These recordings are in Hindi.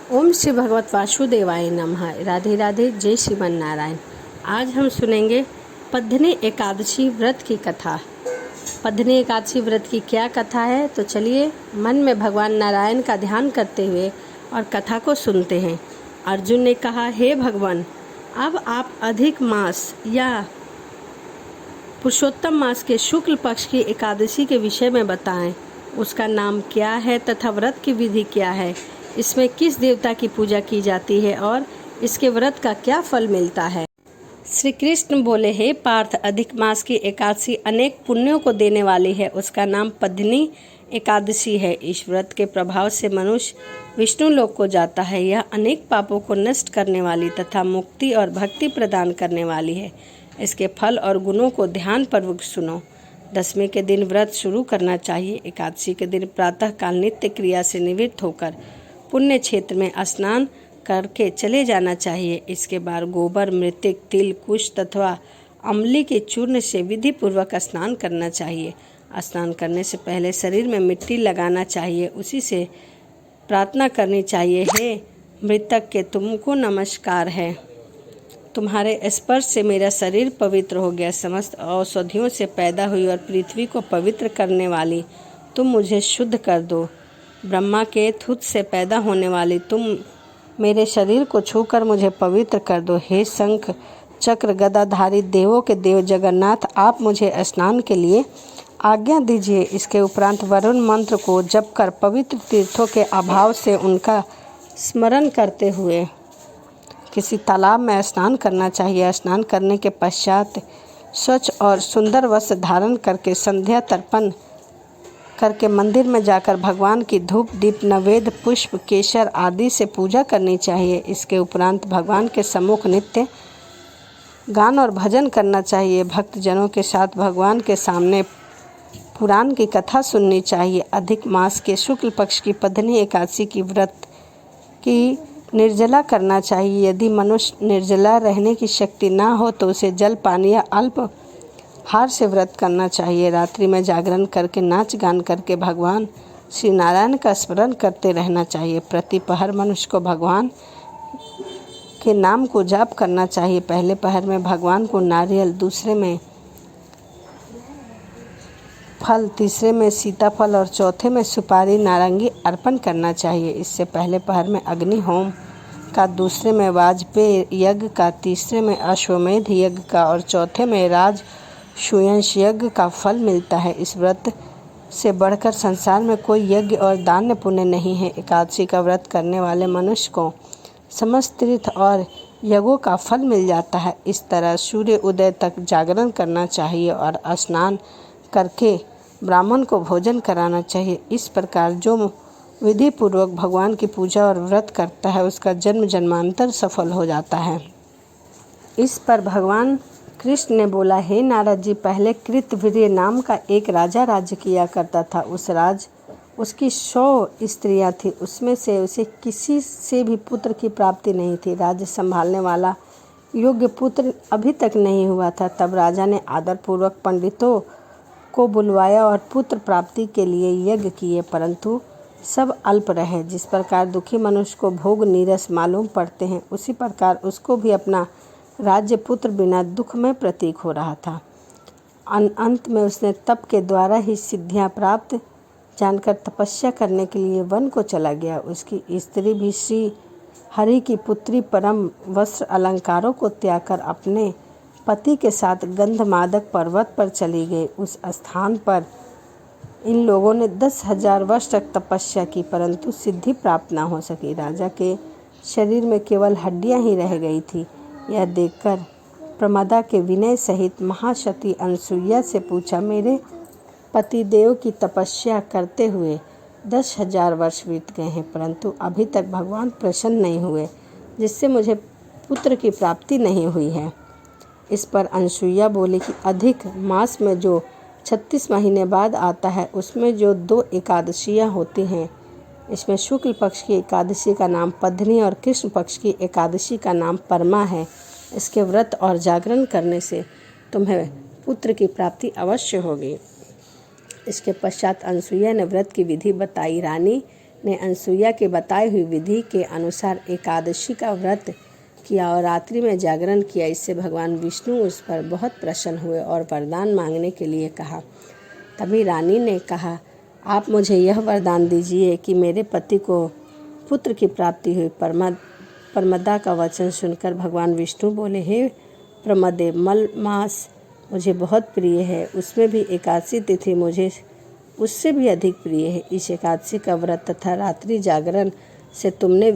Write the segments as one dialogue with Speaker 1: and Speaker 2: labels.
Speaker 1: ओम श्री भगवत वासुदेवाय नमः। राधे राधे। जय श्रीमन नारायण। आज हम सुनेंगे पद्धिनी एकादशी व्रत की कथा। पद्धिनी एकादशी व्रत की क्या कथा है, तो चलिए मन में भगवान नारायण का ध्यान करते हुए और कथा को सुनते हैं। अर्जुन ने कहा, हे भगवान, अब आप अधिक मास या पुरुषोत्तम मास के शुक्ल पक्ष की एकादशी के विषय में बताएं। उसका नाम क्या है तथा व्रत की विधि क्या है, इसमें किस देवता की पूजा की जाती है और इसके व्रत का क्या फल मिलता है। श्री कृष्ण बोले, हे पार्थ, अधिक मास की एकादशी अनेक पुण्यों को देने वाली है। उसका नाम पद्धिनी एकादशी है। इस व्रत के प्रभाव से मनुष्य विष्णु लोक को जाता है। यह अनेक पापों को नष्ट करने वाली तथा मुक्ति और भक्ति प्रदान करने वाली है। इसके फल और गुणों को ध्यानपूर्वक सुनो। दशमी के दिन व्रत शुरू करना चाहिए। एकादशी के दिन प्रातःकाल नित्य क्रिया से निवृत्त होकर पुण्य क्षेत्र में स्नान करके चले जाना चाहिए। इसके बाद गोबर, मृतिक, तिल, कुश तथा अम्ली के चूर्ण से विधि पूर्वक स्नान करना चाहिए। स्नान करने से पहले शरीर में मिट्टी लगाना चाहिए। उसी से प्रार्थना करनी चाहिए, हे मृतक के तुमको नमस्कार है। तुम्हारे स्पर्श से मेरा शरीर पवित्र हो गया। समस्त औषधियों से पैदा हुई और पृथ्वी को पवित्र करने वाली तुम मुझे शुद्ध कर दो। ब्रह्मा के थूत से पैदा होने वाली तुम मेरे शरीर को छूकर मुझे पवित्र कर दो। हे शंख चक्र गदाधारी देवों के देव जगन्नाथ, आप मुझे स्नान के लिए आज्ञा दीजिए। इसके उपरांत वरुण मंत्र को जप कर पवित्र तीर्थों के अभाव से उनका स्मरण करते हुए किसी तालाब में स्नान करना चाहिए। स्नान करने के पश्चात स्वच्छ और सुंदर वस्त्र धारण करके संध्या तर्पण करके मंदिर में जाकर भगवान की धूप, दीप, नैवेद्य, पुष्प, केसर आदि से पूजा करनी चाहिए। इसके उपरांत भगवान के सम्मुख नित्य गान और भजन करना चाहिए। भक्तजनों के साथ भगवान के सामने पुराण की कथा सुननी चाहिए। अधिक मास के शुक्ल पक्ष की पद्धिनी एकादशी की व्रत की निर्जला करना चाहिए। यदि मनुष्य निर्जला रहने की शक्ति ना हो तो उसे जल, पानी या अल्प हार से व्रत करना चाहिए। रात्रि में जागरण करके नाच गान करके भगवान श्री नारायण का स्मरण करते रहना चाहिए। प्रति पहर मनुष्य को भगवान के नाम को जाप करना चाहिए। पहले पहर में भगवान को नारियल, दूसरे में फल, तीसरे में सीताफल और चौथे में सुपारी, नारंगी अर्पण करना चाहिए। इससे पहले पहर में अग्नि होम का, दूसरे में वाजपेय यज्ञ का, तीसरे में अश्वमेध यज्ञ का और चौथे में राज सूयंश यज्ञ का फल मिलता है। इस व्रत से बढ़कर संसार में कोई यज्ञ और दान पुण्य नहीं है। एकादशी का व्रत करने वाले मनुष्य को समस्त तीर्थ और यज्ञों का फल मिल जाता है। इस तरह सूर्य उदय तक जागरण करना चाहिए और स्नान करके ब्राह्मण को भोजन कराना चाहिए। इस प्रकार जो विधि पूर्वक भगवान की पूजा और व्रत करता है उसका जन्म जन्मांतर सफल हो जाता है। इस पर भगवान कृष्ण ने बोला, हे नारद जी, पहले कृतवीर्य नाम का एक राजा राज्य किया करता था। उसकी 100 स्त्रियां थी। उसमें से उसे किसी से भी पुत्र की प्राप्ति नहीं थी। राज्य संभालने वाला योग्य पुत्र अभी तक नहीं हुआ था। तब राजा ने आदरपूर्वक पंडितों को बुलवाया और पुत्र प्राप्ति के लिए यज्ञ किए, परंतु सब अल्प रहे। जिस प्रकार दुखी मनुष्य को भोग नीरस मालूम पड़ते हैं, उसी प्रकार उसको भी अपना राज्य पुत्र बिना दुख में प्रतीक हो रहा था। अंत में उसने तप के द्वारा ही सिद्धियां प्राप्त जानकर तपस्या करने के लिए वन को चला गया। उसकी स्त्री भी श्री हरि की पुत्री परम वस्त्र अलंकारों को त्याग कर अपने पति के साथ गंधमादक पर्वत पर चली गई। उस स्थान पर इन लोगों ने 10,000 वर्ष तक तपस्या की, परंतु सिद्धि प्राप्त न हो सकी। राजा के शरीर में केवल हड्डियां ही रह गई थी। यह देखकर प्रमदा के विनय सहित महासती अनसुईया से पूछा, मेरे पतिदेव की तपस्या करते हुए 10,000 वर्ष बीत गए हैं, परंतु अभी तक भगवान प्रसन्न नहीं हुए, जिससे मुझे पुत्र की प्राप्ति नहीं हुई है। इस पर अनसुईया बोली कि अधिक मास में जो 36 महीने बाद आता है, उसमें जो 2 एकादशियाँ होती हैं, इसमें शुक्ल पक्ष की एकादशी का नाम पद्धिनी और कृष्ण पक्ष की एकादशी का नाम परमा है। इसके व्रत और जागरण करने से तुम्हें पुत्र की प्राप्ति अवश्य होगी। इसके पश्चात अनसुईया ने व्रत की विधि बताई। रानी ने अनसुईया के बताई हुई विधि के अनुसार एकादशी का व्रत किया और रात्रि में जागरण किया। इससे भगवान विष्णु उस पर बहुत प्रसन्न हुए और वरदान मांगने के लिए कहा। तभी रानी ने कहा, आप मुझे यह वरदान दीजिए कि मेरे पति को पुत्र की प्राप्ति हुई। प्रमदा का वचन सुनकर भगवान विष्णु बोले, हे प्रमदे, मलमास मुझे बहुत प्रिय है, उसमें भी एकादशी तिथि मुझे उससे भी अधिक प्रिय है। इस एकादशी का व्रत तथा रात्रि जागरण से तुमने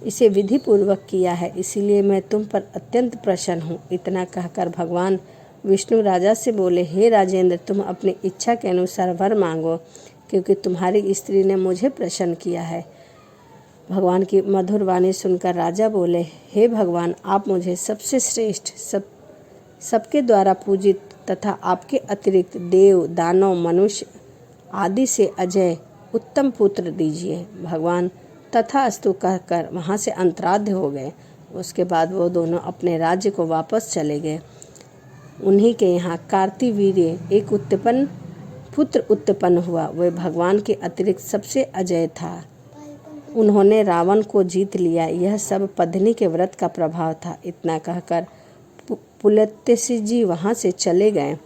Speaker 1: इसे विधि पूर्वक किया है, इसीलिए मैं तुम पर अत्यंत प्रसन्न हूँ। इतना कहकर भगवान विष्णु राजा से बोले, हे राजेंद्र, तुम अपनी इच्छा के अनुसार वर मांगो, क्योंकि तुम्हारी स्त्री ने मुझे प्रसन्न किया है। भगवान की मधुर वाणी सुनकर राजा बोले, हे भगवान, आप मुझे सबसे श्रेष्ठ, सबके द्वारा पूजित तथा आपके अतिरिक्त देव, दानव, मनुष्य आदि से अजय उत्तम पुत्र दीजिए। भगवान तथास्तु कहकर वहाँ से अंतराध्य हो गए। उसके बाद वो दोनों अपने राज्य को वापस चले गए। उन्हीं के यहाँ कार्तिवीर्य एक पुत्र उत्पन्न हुआ। वह भगवान के अतिरिक्त सबसे अजय था। उन्होंने रावण को जीत लिया। यह सब पत्नी के व्रत का प्रभाव था। इतना कहकर पुलत्य जी वहाँ से चले गए।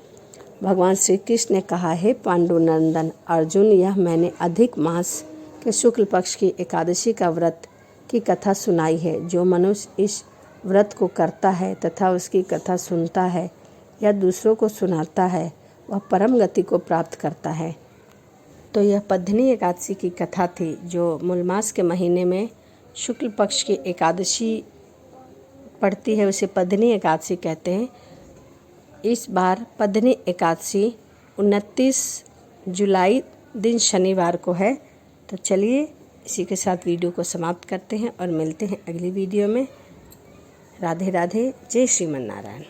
Speaker 1: भगवान श्री कृष्ण ने कहा, हे पांडुनंदन अर्जुन, यह मैंने अधिक मास के शुक्ल पक्ष की एकादशी का व्रत की कथा सुनाई है। जो मनुष्य इस व्रत को करता है तथा उसकी कथा सुनता है या दूसरों को सुनाता है, वह परम गति को प्राप्त करता है। तो यह पद्मिनी एकादशी की कथा थी, जो मूलमास के महीने में शुक्ल पक्ष की एकादशी पड़ती है, उसे पद्मिनी एकादशी कहते हैं। इस बार पद्मिनी एकादशी 29 जुलाई दिन शनिवार को है। तो चलिए इसी के साथ वीडियो को समाप्त करते हैं और मिलते हैं अगली वीडियो में। राधे राधे, जय श्रीमन नारायण।